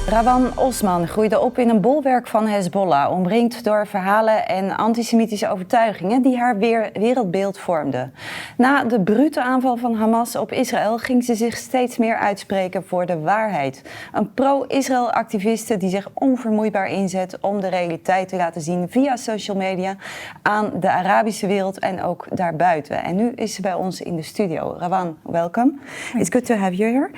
Rawan Osman groeide op in een bolwerk van Hezbollah, omringd door verhalen en antisemitische overtuigingen die haar wereldbeeld vormden. Na de brute aanval van Hamas op Israël ging ze zich steeds meer uitspreken voor de waarheid. Een pro-Israël activiste die zich onvermoeibaar inzet om de realiteit te laten zien via social media aan de Arabische wereld en ook daarbuiten. En nu is ze bij ons in de studio. Rawan, welcome. It's good to have you here.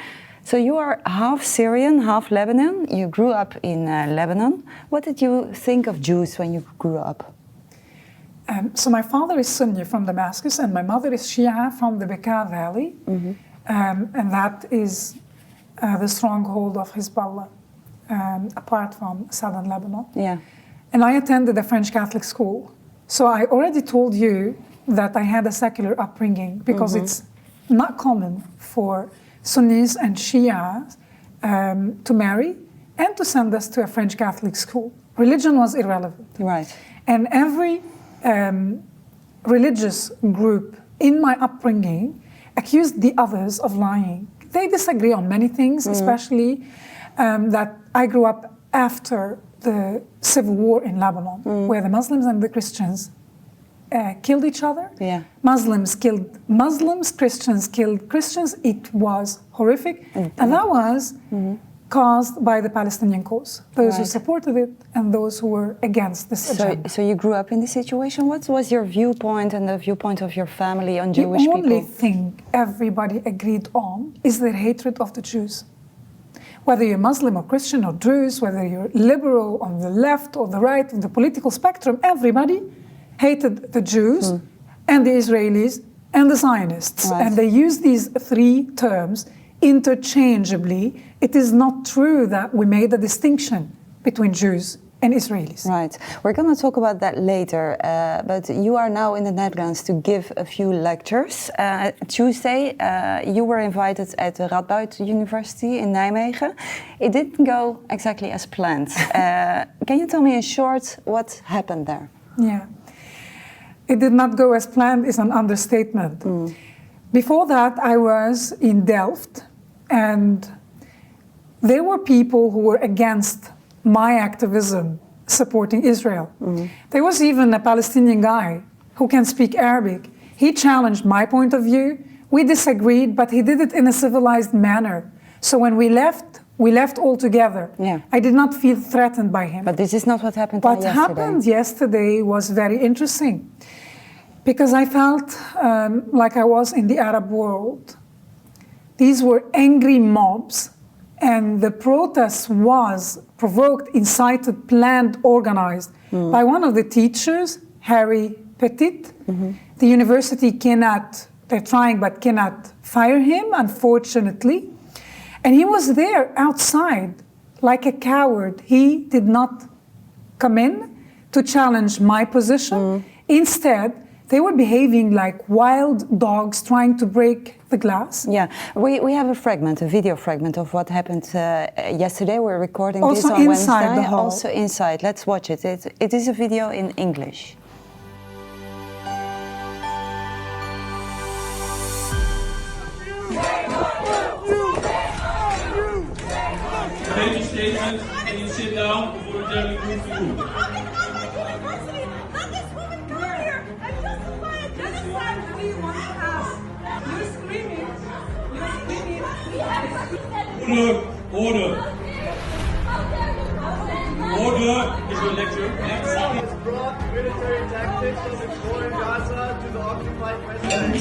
So you are half Syrian, half Lebanon. You grew up in Lebanon. What did you think of Jews when you grew up? So my father is Sunni from Damascus and my mother is Shia from the Bekaa Valley. Mm-hmm. And that is the stronghold of Hezbollah, apart from southern Lebanon. Yeah. And I attended a French Catholic school. So I already told you that I had a secular upbringing because it's not common for Sunnis and Shias to marry and to send us to a French Catholic school. Religion was irrelevant. Right. And every religious group in my upbringing accused the others of lying. They disagree on many things, especially that I grew up after the civil war in Lebanon, where the Muslims and the Christians killed each other. Yeah. Muslims killed Muslims, Christians killed Christians. It was horrific. And that was caused by the Palestinian cause. Those who supported it and those who were against this agenda. So you grew up in this situation. What was your viewpoint and the viewpoint of your family on Jewish people? The only thing everybody agreed on is their hatred of the Jews. Whether you're Muslim or Christian or Druze, whether you're liberal on the left or the right of the political spectrum, everybody hated the Jews and the Israelis and the Zionists. Right. And they use these three terms interchangeably. It is not true that we made a distinction between Jews and Israelis. Right. We're going to talk about that later. But you are now in the Netherlands to give a few lectures. Tuesday, you were invited at the Radboud University in Nijmegen. It didn't go exactly as planned. Can you tell me in short what happened there? Yeah. It did not go as planned is an understatement. Before that, I was in Delft, and there were people who were against my activism supporting Israel. There was even a Palestinian guy who can speak Arabic. He challenged my point of view. We disagreed, but he did it in a civilized manner. So when we left all together. Yeah. I did not feel threatened by him. But this is not what happened yesterday. What happened yesterday was very interesting because I felt like I was in the Arab world. These were angry mobs and the protest was provoked, incited, planned, organized by one of the teachers, Harry Petit. The university they're trying but cannot fire him, unfortunately. And he was there outside like a coward. He did not come in to challenge my position. Instead, they were behaving like wild dogs trying to break the glass. Yeah, we have a video fragment of what happened yesterday. We're recording also this on Wednesday. Inside the hall. Also inside. Let's watch it. It is a video in English. Take a statement and you sit down before we tell you what to do. Let this woman come here and justify a genocide that we want to have. You're screaming. Order. Order is your lecture. Next. Brought military tactics of exploring Gaza to the occupied West Bank.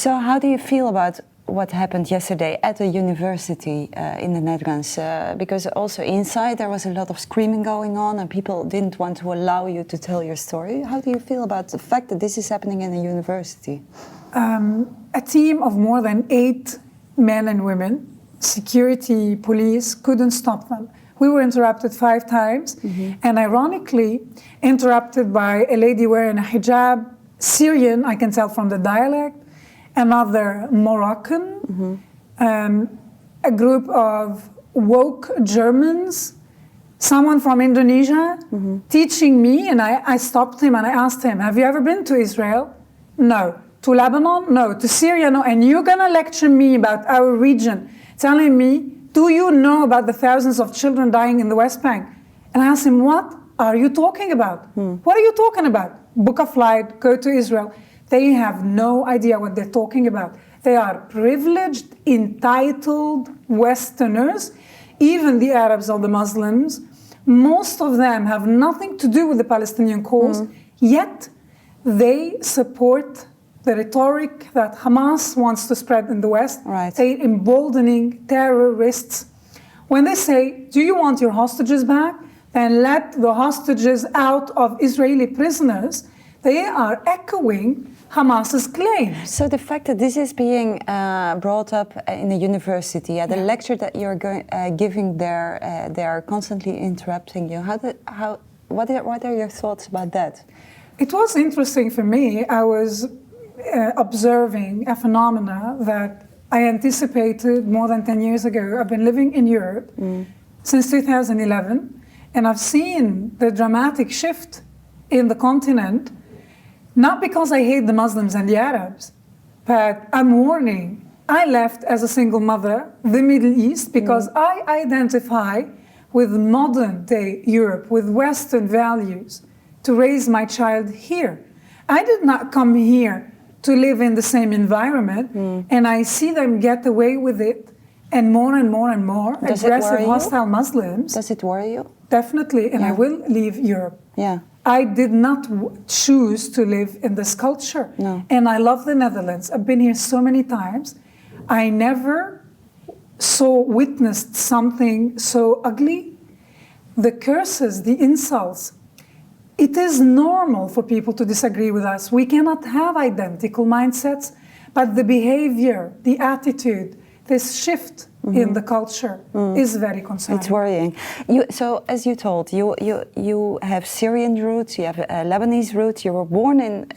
So how do you feel about what happened yesterday at the university in the Netherlands? Because also inside there was a lot of screaming going on and people didn't want to allow you to tell your story. How do you feel about the fact that this is happening in a university? A team of more than 8 men and women, security, police, couldn't stop them. We were interrupted 5 times, and ironically, interrupted by a lady wearing a hijab, Syrian, I can tell from the dialect, another Moroccan, a group of woke Germans, someone from Indonesia, teaching me, and I stopped him and I asked him, have you ever been to Israel? No. To Lebanon? No. To Syria? No. And you're gonna lecture me about our region, telling me, do you know about the thousands of children dying in the West Bank? And I asked him, what are you talking about? What are you talking about? Book a flight, go to Israel. They have no idea what they're talking about. They are privileged, entitled Westerners, even the Arabs or the Muslims. Most of them have nothing to do with the Palestinian cause, yet they support the rhetoric that Hamas wants to spread in the West. Right. They're emboldening terrorists. When they say, do you want your hostages back? Then let the hostages out of Israeli prisoners. They are echoing Hamas's claims. So the fact that this is being brought up in the university, at the lecture that you're giving there, they are constantly interrupting you. What are your thoughts about that? It was interesting for me. I was observing a phenomena that I anticipated more than 10 years ago. I've been living in Europe since 2011, and I've seen the dramatic shift in the continent, not because I hate the Muslims and the Arabs, but I'm warning. I left as a single mother the Middle East because I identify with modern day Europe, with Western values, to raise my child here. I did not come here to live in the same environment, and I see them get away with it, and more and more and more aggressive, hostile Muslims. Does it worry you? Definitely, and I will leave Europe. Yeah. I did not choose to live in this culture. No. And I love the Netherlands. I've been here so many times. I never witnessed something so ugly. The curses, the insults. It is normal for people to disagree with us. We cannot have identical mindsets, but the behavior, the attitude, this shift in the culture is very concerning. It's worrying. So, as you told, you have Syrian roots, you have Lebanese roots. You were born in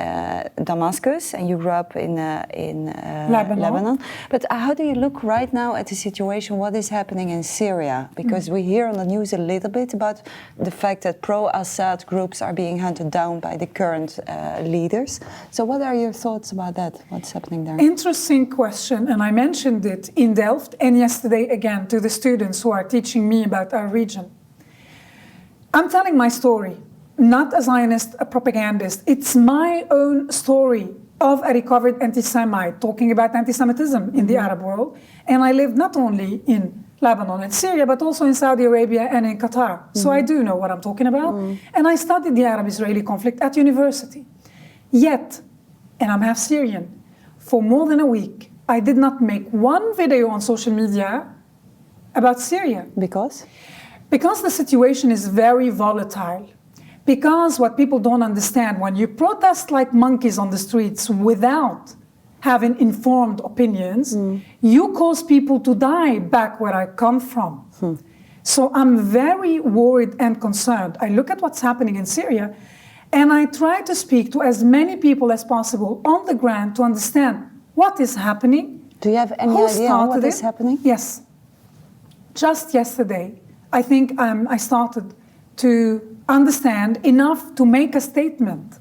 Damascus and you grew up in Lebanon. But how do you look right now at the situation? What is happening in Syria? Because we hear on the news a little bit about the fact that pro-Assad groups are being hunted down by the current leaders. So, what are your thoughts about that? What's happening there? Interesting question, and I mentioned it in Delft and yesterday again to the students who are teaching me about our region. I'm telling my story, not a Zionist, a propagandist. It's my own story of a recovered anti-Semite talking about anti-Semitism in the Arab world. And I lived not only in Lebanon and Syria, but also in Saudi Arabia and in Qatar. So I do know what I'm talking about. And I studied the Arab-Israeli conflict at university. Yet, and I'm half Syrian, for more than a week, I did not make one video on social media about Syria. Because? Because the situation is very volatile. Because what people don't understand, when you protest like monkeys on the streets without having informed opinions, you cause people to die back where I come from. So I'm very worried and concerned. I look at what's happening in Syria, and I try to speak to as many people as possible on the ground to understand what is happening. Do you have any idea what is happening? Yes. Just yesterday, I think I started to understand enough to make a statement.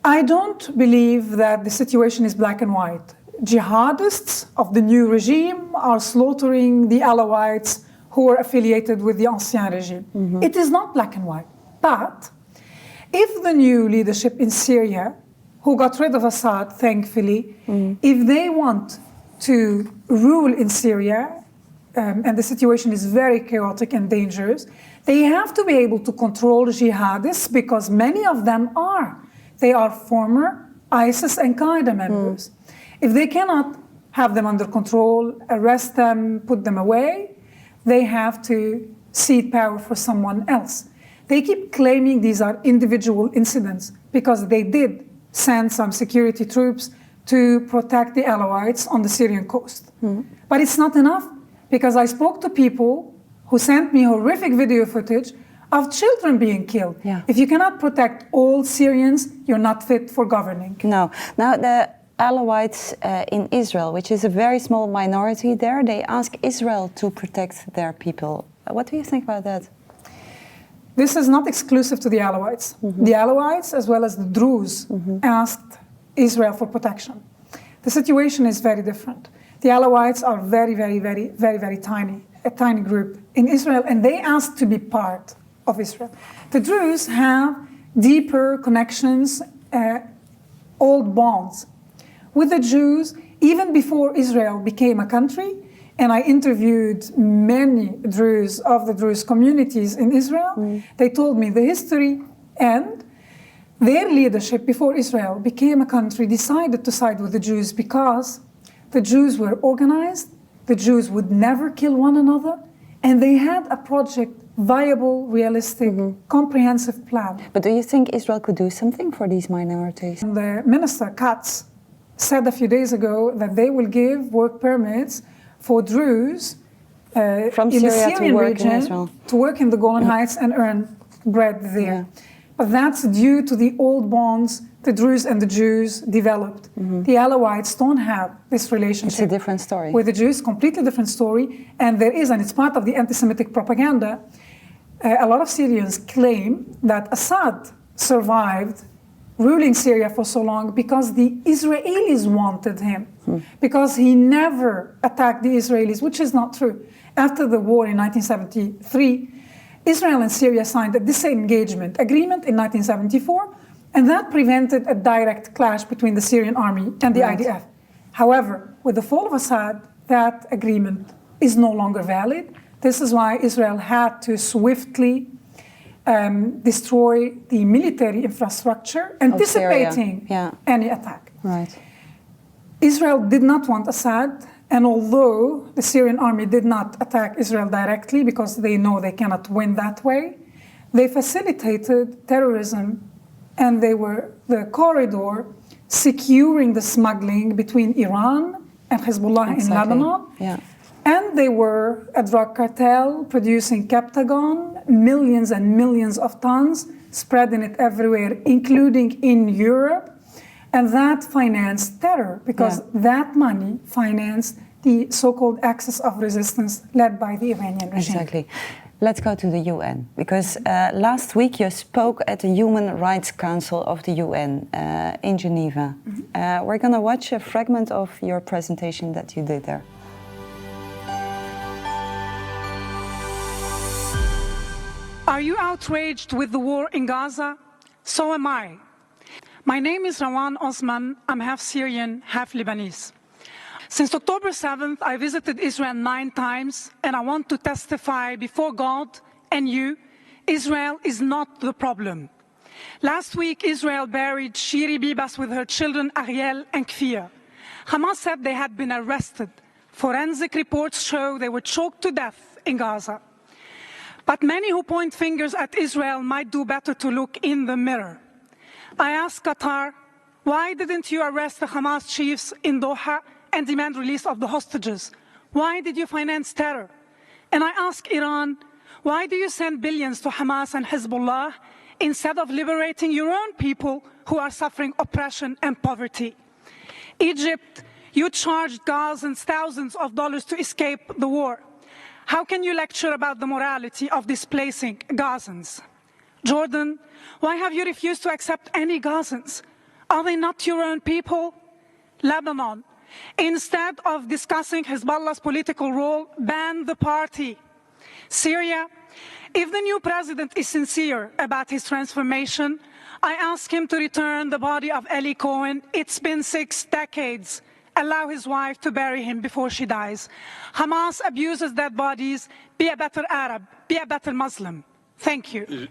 I don't believe that the situation is black and white. Jihadists of the new regime are slaughtering the Alawites who are affiliated with the Ancien regime. It is not black and white. But if the new leadership in Syria, who got rid of Assad, thankfully, if they want to rule in Syria, and the situation is very chaotic and dangerous, they have to be able to control jihadists because many of them are. They are former ISIS and Qaeda members. If they cannot have them under control, arrest them, put them away. They have to cede power for someone else. They keep claiming these are individual incidents because they did send some security troops to protect the Alawites on the Syrian coast. But it's not enough, because I spoke to people who sent me horrific video footage of children being killed. Yeah. If you cannot protect all Syrians, you're not fit for governing. No. Now, the Alawites in Israel, which is a very small minority there, they ask Israel to protect their people. What do you think about that? This is not exclusive to the Alawites. The Alawites, as well as the Druze, asked Israel for protection. The situation is very different. The Alawites are very tiny, a tiny group in Israel, and they asked to be part of Israel. The Druze have deeper connections, old bonds with the Jews, even before Israel became a country. And I interviewed many Druze of the Druze communities in Israel. They told me the history, and their leadership before Israel became a country decided to side with the Jews because the Jews were organized, the Jews would never kill one another, and they had a project, viable, realistic, comprehensive plan. But do you think Israel could do something for these minorities? And the minister, Katz, said a few days ago that they will give work permits for Druze From in the Syria to Syrian work in region Israel. to work in the Golan Heights and earn bread there. But that's due to the old bonds the Druze and the Jews developed. The Alawites don't have this relationship. It's a different story. With the Jews, completely different story. And there is, and it's part of the anti-Semitic propaganda, a lot of Syrians claim that Assad survived ruling Syria for so long because the Israelis wanted him, because he never attacked the Israelis, which is not true. After the war in 1973, Israel and Syria signed a disengagement agreement in 1974, and that prevented a direct clash between the Syrian army and the IDF. However, with the fall of Assad, that agreement is no longer valid. This is why Israel had to swiftly destroy the military infrastructure, anticipating any attack. Right. Israel did not want Assad, and although the Syrian army did not attack Israel directly because they know they cannot win that way, they facilitated terrorism, and they were the corridor securing the smuggling between Iran and Hezbollah in Lebanon. Yeah. And they were a drug cartel producing Captagon, millions and millions of tons, spreading it everywhere, including in Europe. And that financed terror, because that money financed the so-called axis of resistance led by the Iranian regime. Exactly. Let's go to the UN, because last week you spoke at the Human Rights Council of the UN in Geneva. We're going to watch a fragment of your presentation that you did there. Are you outraged with the war in Gaza? So am I. My name is Rawan Osman. I'm half Syrian, half Lebanese. Since October 7th, I visited Israel 9 times, and I want to testify before God and you, Israel is not the problem. Last week, Israel buried Shiri Bibas with her children Ariel and Kfir. Hamas said they had been arrested. Forensic reports show they were choked to death in Gaza. But many who point fingers at Israel might do better to look in the mirror. I asked Qatar, why didn't you arrest the Hamas chiefs in Doha and demand release of the hostages? Why did you finance terror? And I asked Iran, why do you send billions to Hamas and Hezbollah instead of liberating your own people who are suffering oppression and poverty? Egypt, you charged Gazans thousands of dollars to escape the war. How can you lecture about the morality of displacing Gazans? Jordan, why have you refused to accept any Gazans? Are they not your own people? Lebanon, instead of discussing Hezbollah's political role, ban the party. Syria, if the new president is sincere about his transformation, I ask him to return the body of Eli Cohen. It's been 6 decades. Allow his wife to bury him before she dies. Hamas abuses dead bodies. Be a better Arab. Be a better Muslim. Thank you.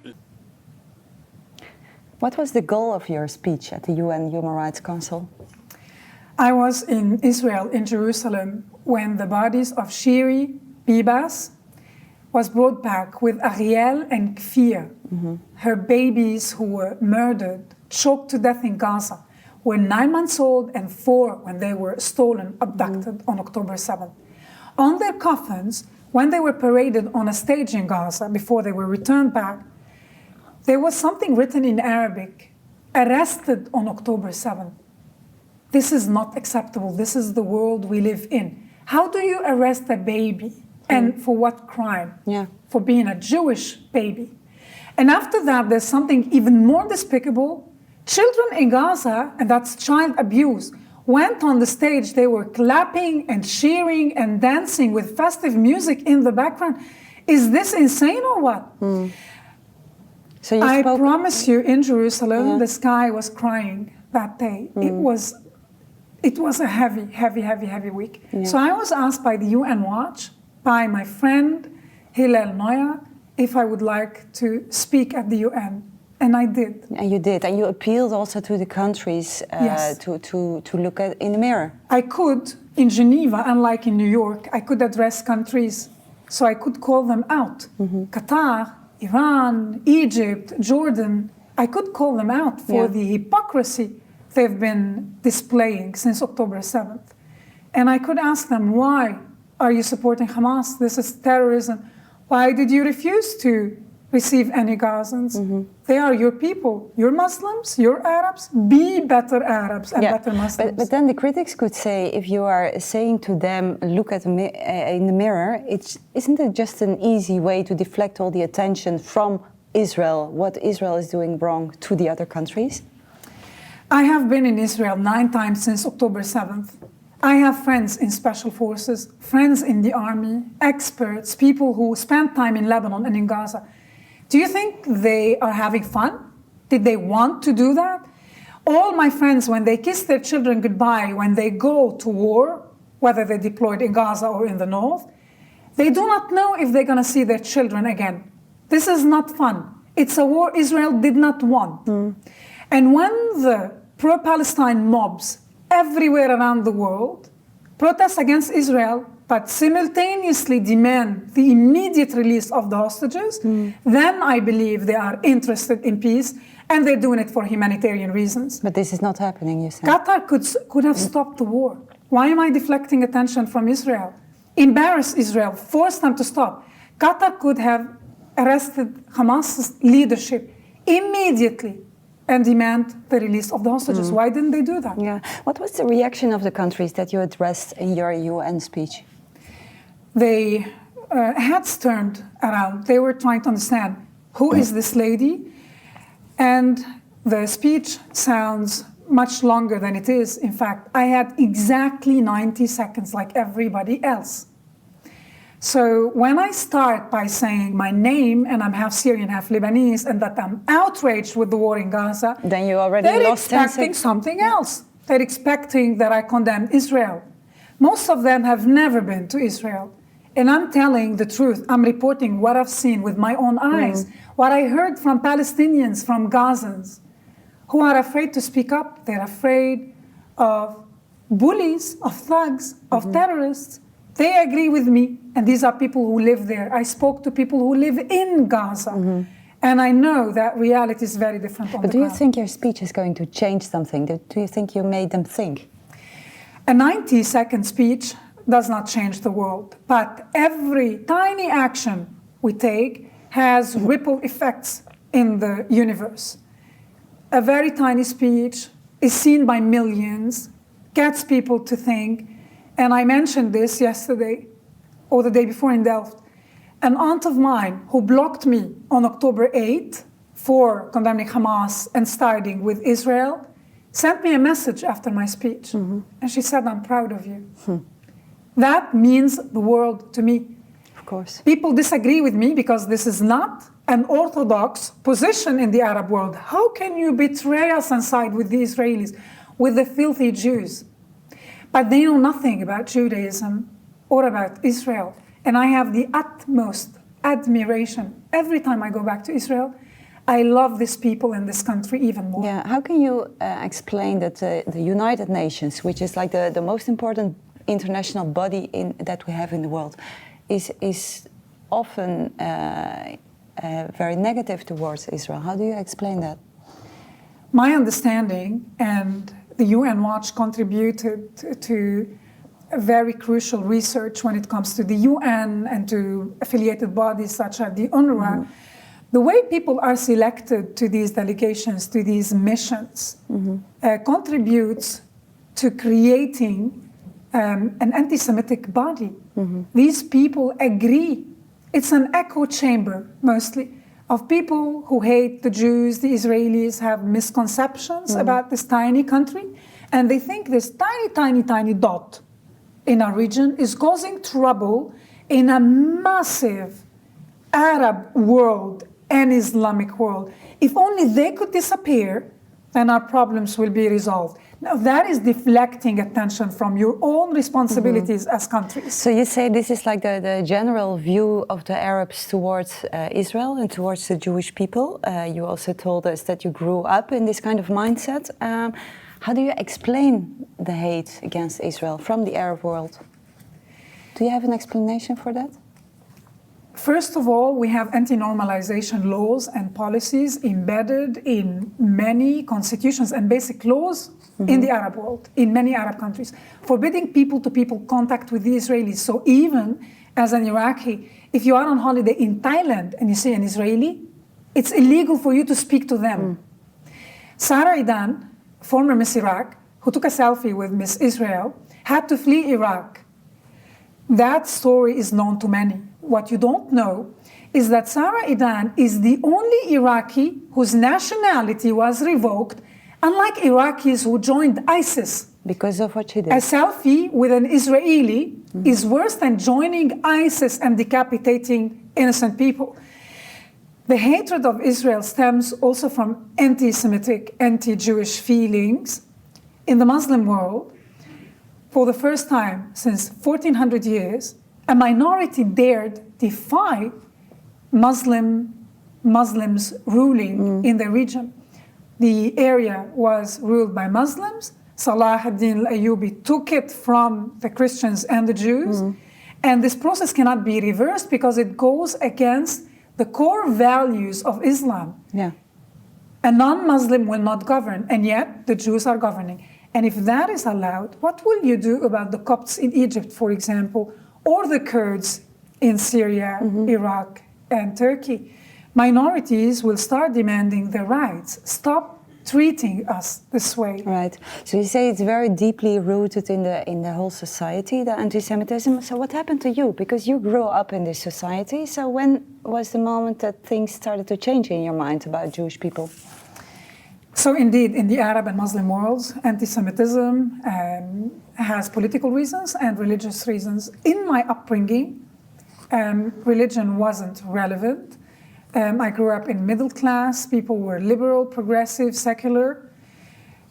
What was the goal of your speech at the UN Human Rights Council? I was in Israel, in Jerusalem, when the bodies of Shiri Bibas was brought back with Ariel and Kfir, her babies who were murdered, choked to death in Gaza, were 9 months old and 4 when they were stolen, abducted on October 7th. On their coffins, when they were paraded on a stage in Gaza before they were returned back, there was something written in Arabic, arrested on October 7th. This is not acceptable. This is the world we live in. How do you arrest a baby? And for what crime? Yeah. For being a Jewish baby. And after that, there's something even more despicable. Children in Gaza, and that's child abuse, went on the stage. They were clapping and cheering and dancing with festive music in the background. Is this insane or what? So you I spoke... promise you, in Jerusalem, the sky was crying that day. It was a heavy week. So I was asked by the UN Watch, by my friend Hillel Noya, if I would like to speak at the UN. And I did. And you did. And you appealed also to the countries Yes. to look at in the mirror. I could, in Geneva, unlike in New York, I could address countries. So I could call them out. Qatar, Iran, Egypt, Jordan, I could call them out for the hypocrisy they've been displaying since October 7th. And I could ask them, why are you supporting Hamas? This is terrorism. Why did you refuse to receive any Gazans? They are your people. You're Muslims, you're Arabs. Be better Arabs and better Muslims. But then the critics could say, if you are saying to them, look at in the mirror, isn't it just an easy way to deflect all the attention from Israel, what Israel is doing wrong, to the other countries? I have been in Israel 9 times since October 7th. I have friends in special forces, friends in the army, experts, people who spend time in Lebanon and in Gaza. Do you think they are having fun? Did they want to do that? All my friends, when they kiss their children goodbye, when they go to war, whether they're deployed in Gaza or in the north, they do not know if they're going to see their children again. This is not fun. It's a war Israel did not want. And when the pro-Palestine mobs everywhere around the world protest against Israel, but simultaneously demand the immediate release of the hostages, then I believe they are interested in peace, and they're doing it for humanitarian reasons. But this is not happening, you said. Qatar could have stopped the war. Why am I deflecting attention from Israel? Embarrass Israel, force them to stop. Qatar could have arrested Hamas's leadership immediately and demand the release of the hostages. Why didn't they do that? Yeah. What was the reaction of the countries that you addressed in your UN speech? They heads turned around. They were trying to understand, who is this lady? And the speech sounds much longer than it is. In fact, I had exactly 90 seconds like everybody else. So when I start by saying my name, and I'm half Syrian, half Lebanese, and that I'm outraged with the war in Gaza, Then you already they're lost 10 expecting seconds. something else. They're expecting that I condemn Israel. Most of them have never been to Israel. And I'm telling the truth. I'm reporting what I've seen with my own eyes, what I heard from Palestinians, from Gazans, who are afraid to speak up. They're afraid of bullies, of thugs, of terrorists. They agree with me, and these are people who live there. I spoke to people who live in Gaza, and I know that reality is very different on But the do you ground. think your speech is going to change something? Do you think you made them think? A 90-second speech does not change the world, but every tiny action we take has ripple effects in the universe. A very tiny speech is seen by millions, gets people to think. And I mentioned this yesterday or the day before in Delft. An aunt of mine who blocked me on October 8th for condemning Hamas and siding with Israel sent me a message after my speech. And she said, I'm proud of you. That means the world to me. Of course. People disagree with me because this is not an orthodox position in the Arab world. How can you betray us and side with the Israelis, with the filthy Jews? But they know nothing about Judaism or about Israel. And I have the utmost admiration. Every time I go back to Israel, I love these people and this country even more. Yeah, how can you explain that the United Nations, which is like the most important international body that we have in the world, is often very negative towards Israel? How do you explain that? My understanding, and the UN Watch contributed to very crucial research when it comes to the UN and to affiliated bodies such as the UNRWA, the way people are selected to these delegations, to these missions, contributes to creating an anti-Semitic body. These people agree. It's an echo chamber, mostly, of people who hate the Jews. The Israelis have misconceptions about this tiny country, and they think this tiny dot in our region is causing trouble in a massive Arab world and Islamic world. If only they could disappear, then our problems will be resolved. Now that is deflecting attention from your own responsibilities as countries. So you say this is like the general view of the Arabs towards Israel and towards the Jewish people. You also told us that you grew up in this kind of mindset. How do you explain the hate against Israel from the Arab world? Do you have an explanation for that? First of all, we have anti-normalization laws and policies embedded in many constitutions and basic laws in the Arab world, in many Arab countries, forbidding people-to-people contact with the Israelis. So even as an Iraqi, if you are on holiday in Thailand and you see an Israeli, it's illegal for you to speak to them. Sarah Idan, former Miss Iraq, who took a selfie with Miss Israel, had to flee Iraq. That story is known to many. What you don't know is that Sarah Idan is the only Iraqi whose nationality was revoked, unlike Iraqis who joined ISIS. Because of what she did. A selfie with an Israeli is worse than joining ISIS and decapitating innocent people. The hatred of Israel stems also from anti-Semitic, anti-Jewish feelings. In the Muslim world, for the first time since 1400 years, a minority dared defy Muslims ruling in the region. The area was ruled by Muslims. Salah ad-Din al-Ayyubi took it from the Christians and the Jews. And this process cannot be reversed because it goes against the core values of Islam. Yeah. A non-Muslim will not govern, and yet the Jews are governing. And if that is allowed, what will you do about the Copts in Egypt, for example, or the Kurds in Syria, Iraq, and Turkey? Minorities will start demanding their rights. Stop treating us this way. Right. So you say it's very deeply rooted in the whole society, the anti-Semitism. So what happened to you? Because you grew up in this society. So when was the moment that things started to change in your mind about Jewish people? So indeed, in the Arab and Muslim worlds, anti-Semitism has political reasons and religious reasons. In my upbringing, religion wasn't relevant. I grew up in middle class. People were liberal, progressive, secular.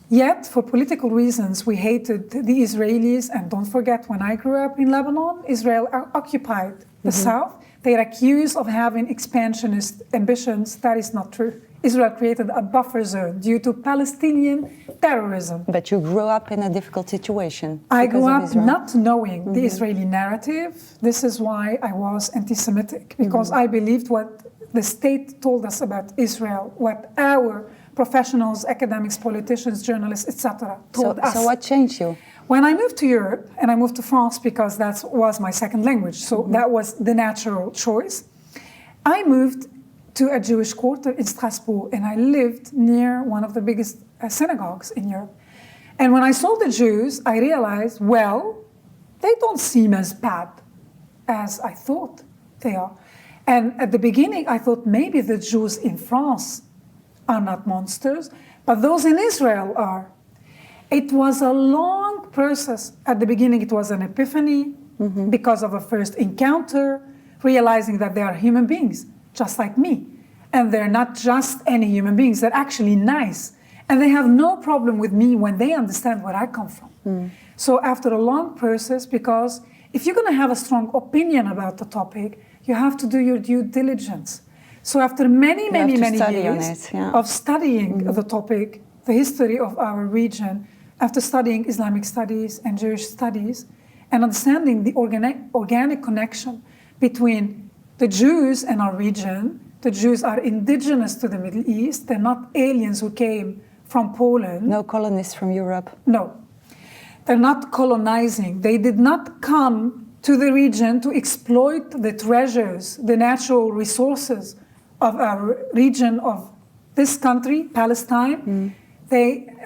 Yet, for political reasons, we hated the Israelis. And don't forget, when I grew up in Lebanon, Israel occupied the south. They are accused of having expansionist ambitions. That is not true. Israel created a buffer zone due to Palestinian terrorism. But you grew up in a difficult situation. I grew up not knowing the Israeli narrative. This is why I was anti-Semitic, because I believed what the state told us about Israel, what our professionals, academics, politicians, journalists, etc. told us. So what changed you? When I moved to Europe, and I moved to France because that was my second language, so that was the natural choice, I moved to a Jewish quarter in Strasbourg, and I lived near one of the biggest synagogues in Europe. And when I saw the Jews, I realized, well, they don't seem as bad as I thought they are. And at the beginning, I thought maybe the Jews in France are not monsters, but those in Israel are. It was a long process. At the beginning, it was an epiphany because of a first encounter, realizing that they are human beings, just like me. And they're not just any human beings, they're actually nice. And they have no problem with me when they understand where I come from. So after a long process, because if you're going to have a strong opinion about the topic, you have to do your due diligence. So after many study on years it, yeah. of studying the topic, the history of our region, after studying Islamic studies and Jewish studies, and understanding the organic connection between the Jews and our region, the Jews are indigenous to the Middle East, they're not aliens who came from Poland. No colonists from Europe. No. They're not colonizing. They did not come to the region to exploit the treasures, the natural resources of our region, of this country, Palestine.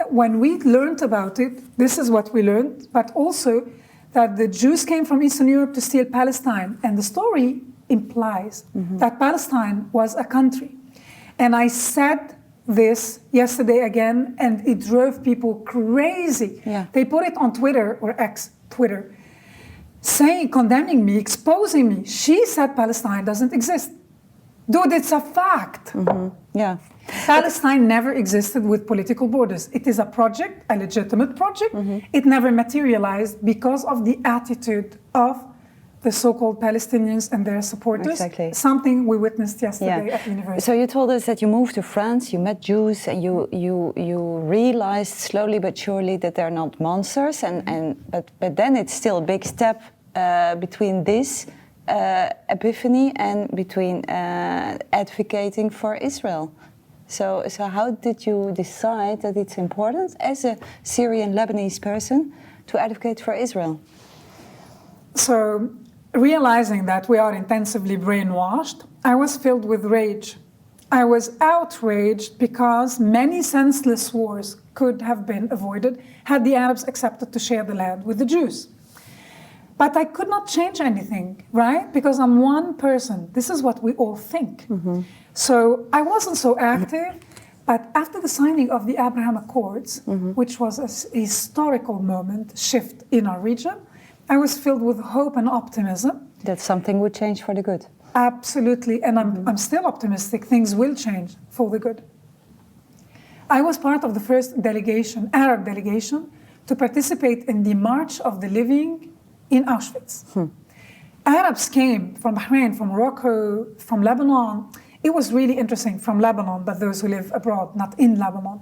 When we learned about it, this is what we learned, but also that the Jews came from Eastern Europe to steal Palestine. And the story implies that Palestine was a country. And I said this yesterday again, and it drove people crazy. Yeah. They put it on Twitter, or X, Twitter, saying, condemning me, exposing me. She said Palestine doesn't exist. Dude, it's a fact. Yeah. Palestine never existed with political borders. It is a project, a legitimate project. It never materialized because of the attitude of the so-called Palestinians and their supporters. Exactly. Something we witnessed yesterday at the university. So you told us that you moved to France, you met Jews, and you realized slowly but surely that they're not monsters. But then it's still a big step between this epiphany and between advocating for Israel. So how did you decide that it's important as a Syrian Lebanese person to advocate for Israel? So, realizing that we are intensively brainwashed, I was filled with rage. I was outraged because many senseless wars could have been avoided had the Arabs accepted to share the land with the Jews. But I could not change anything, right? Because I'm one person. This is what we all think. So I wasn't so active, but after the signing of the Abraham Accords, which was a historical moment, shift in our region, I was filled with hope and optimism. That something would change for the good. Absolutely, and I'm still optimistic. Things will change for the good. I was part of the first delegation, Arab delegation, to participate in the March of the Living in Auschwitz. Arabs came from Bahrain, from Morocco, from Lebanon. It was really interesting, from Lebanon, but those who live abroad, not in Lebanon.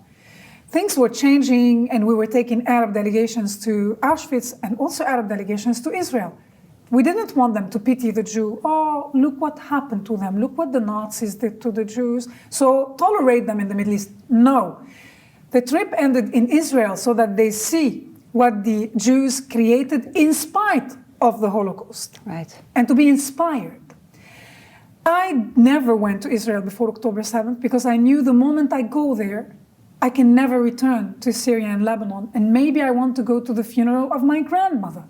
Things were changing, and we were taking Arab delegations to Auschwitz and also Arab delegations to Israel. We didn't want them to pity the Jew. Oh, look what happened to them. Look what the Nazis did to the Jews. So tolerate them in the Middle East. No. The trip ended in Israel so that they see what the Jews created in spite of the Holocaust. Right. And to be inspired. I never went to Israel before October 7th because I knew the moment I go there, I can never return to Syria and Lebanon, and maybe I want to go to the funeral of my grandmother.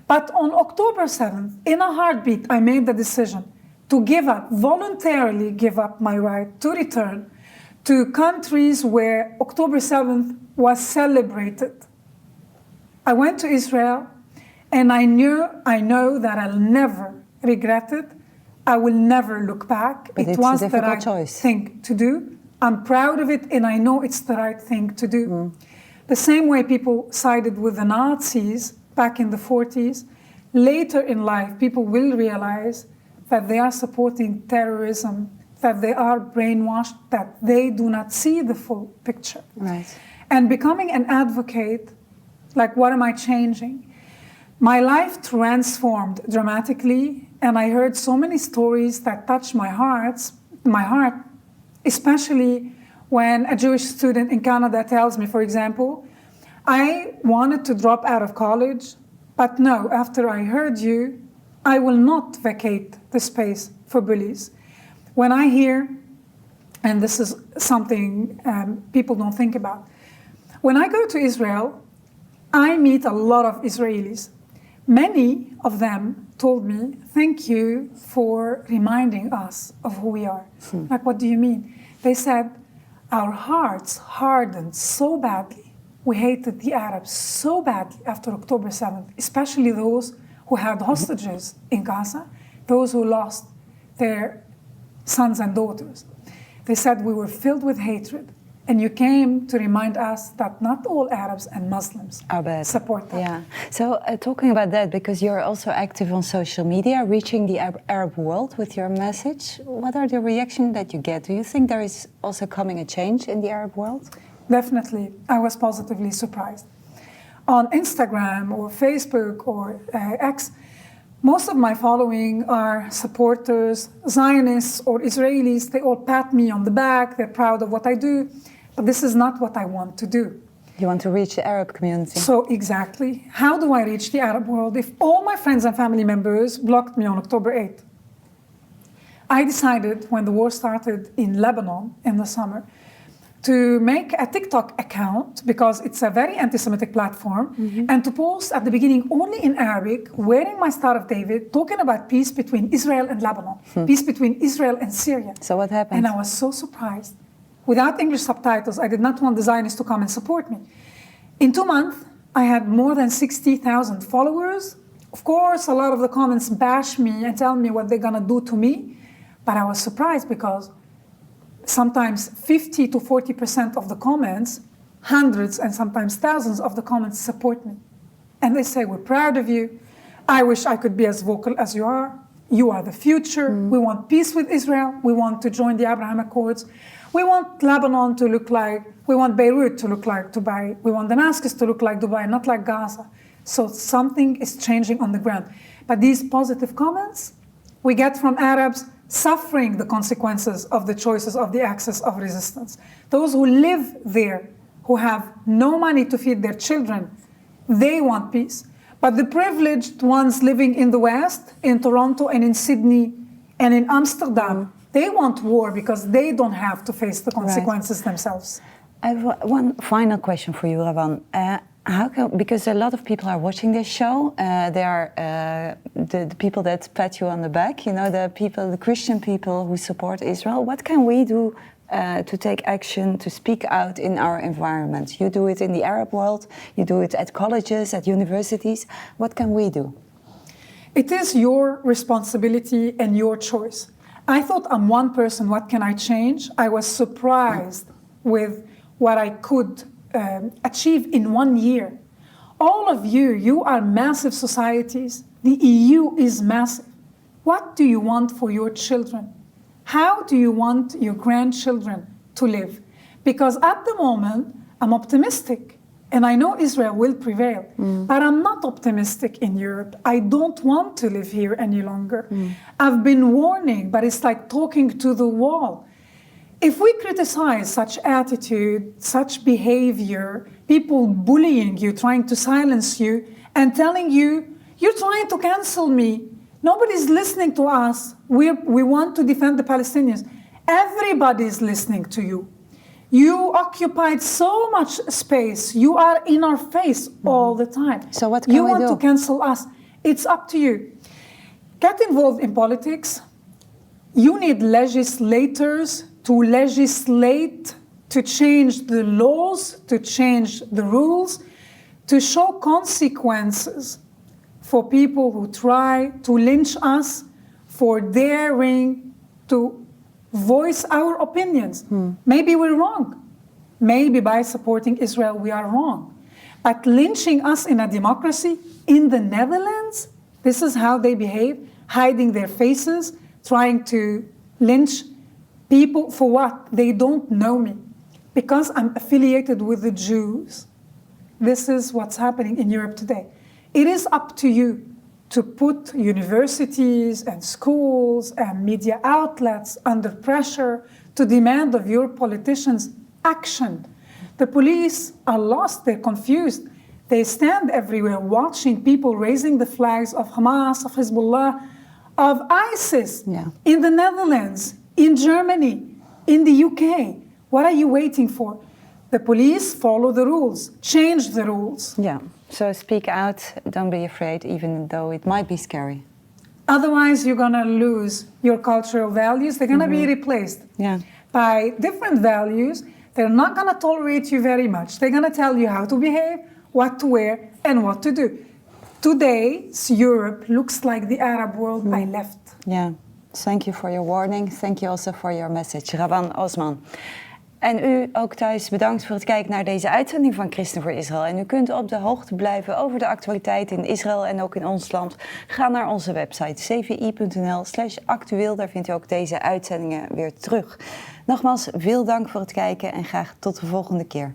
But on October 7th, in a heartbeat, I made the decision to voluntarily give up my right to return to countries where October 7th was celebrated. I went to Israel, and I know that I'll never regret it. I will never look back. But it it's was a the difficult right choice. thing to do. I'm proud of it, and I know it's the right thing to do. The same way people sided with the Nazis back in the 40s, later in life, people will realize that they are supporting terrorism, that they are brainwashed, that they do not see the full picture. Right. And becoming an advocate, like, what am I changing? My life transformed dramatically, and I heard so many stories that touched my heart, especially when a Jewish student in Canada tells me, for example, I wanted to drop out of college, but no, after I heard you, I will not vacate the space for bullies. When I hear, and this is something people don't think about, when I go to Israel, I meet a lot of Israelis. Many of them told me, thank you for reminding us of who we are. Like, what do you mean? They said, our hearts hardened so badly. We hated the Arabs so badly after October 7th, especially those who had hostages in Gaza, those who lost their sons and daughters. They said we were filled with hatred. And you came to remind us that not all Arabs and Muslims Are bad. support that. Yeah. So talking about that, because you're also active on social media, reaching the Arab world with your message, what are the reactions that you get? Do you think there is also coming a change in the Arab world? Definitely, I was positively surprised. On Instagram or Facebook or X, most of my following are supporters, Zionists or Israelis. They all pat me on the back. They're proud of what I do. But this is not what I want to do. You want to reach the Arab community. So exactly, how do I reach the Arab world if all my friends and family members blocked me on October 8th? I decided when the war started in Lebanon in the summer to make a TikTok account because it's a very anti-Semitic platform, and to post at the beginning only in Arabic, wearing my Star of David, talking about peace between Israel and Lebanon, peace between Israel and Syria. So what happened? And I was so surprised. Without English subtitles, I did not want the Zionists to come and support me. In 2 months, I had more than 60,000 followers. Of course, a lot of the comments bash me and tell me what they're gonna do to me, but I was surprised because sometimes 50 to 40% of the comments, hundreds and sometimes thousands of the comments support me. And they say, we're proud of you. I wish I could be as vocal as you are. You are the future. We want peace with Israel. We want to join the Abraham Accords. We want Lebanon to look like, we want Beirut to look like Dubai. We want Damascus to look like Dubai, not like Gaza. So something is changing on the ground. But these positive comments we get from Arabs suffering the consequences of the choices of the axis of resistance. Those who live there, who have no money to feed their children, they want peace. But the privileged ones living in the West, in Toronto and in Sydney and in Amsterdam, they want war because they don't have to face the consequences themselves. I have one final question for you, Rawan. Because a lot of people are watching this show, they are the people that pat you on the back, you know, the Christian people who support Israel. What can we do to take action, to speak out in our environment? You do it in the Arab world, you do it at colleges, at universities. What can we do? It is your responsibility and your choice. I thought I'm one person, what can I change? I was surprised with what I could achieve in 1 year. All of you, you are massive societies. The EU is massive. What do you want for your children? How do you want your grandchildren to live? Because at the moment, I'm optimistic. And I know Israel will prevail, but I'm not optimistic in Europe. I don't want to live here any longer. I've been warning, but it's like talking to the wall. If we criticize such attitude, such behavior, people bullying you, trying to silence you, and telling you, you're trying to cancel me, nobody's listening to us, we want to defend the Palestinians. Everybody's listening to you. You occupied so much space. You are in our face all the time. So what can we do? You want to cancel us. It's up to you. Get involved in politics. You need legislators to legislate, to change the laws, to change the rules, to show consequences for people who try to lynch us for daring to voice our opinions. Maybe we're wrong. Maybe by supporting Israel we are wrong. But lynching us in a democracy in the Netherlands, this is how they behave, hiding their faces, trying to lynch people for what? They don't know me. Because I'm affiliated with the Jews. This is what's happening in Europe today. It is up to you to put universities and schools and media outlets under pressure to demand of your politicians action. The police are lost, they're confused. They stand everywhere watching people raising the flags of Hamas, of Hezbollah, of ISIS in the Netherlands, in Germany, in the UK. What are you waiting for? The police follow the rules, change the rules. Yeah, so speak out, don't be afraid, even though it might be scary. Otherwise, you're gonna lose your cultural values. They're gonna be replaced by different values. They're not gonna tolerate you very much. They're gonna tell you how to behave, what to wear, and what to do. Today's Europe looks like the Arab world I left. Yeah, thank you for your warning. Thank you also for your message. Rawan Osman. En u ook thuis bedankt voor het kijken naar deze uitzending van Christen voor Israël. En u kunt op de hoogte blijven over de actualiteit in Israël en ook in ons land. Ga naar onze website cvi.nl/actueel. Daar vindt u ook deze uitzendingen weer terug. Nogmaals, veel dank voor het kijken en graag tot de volgende keer.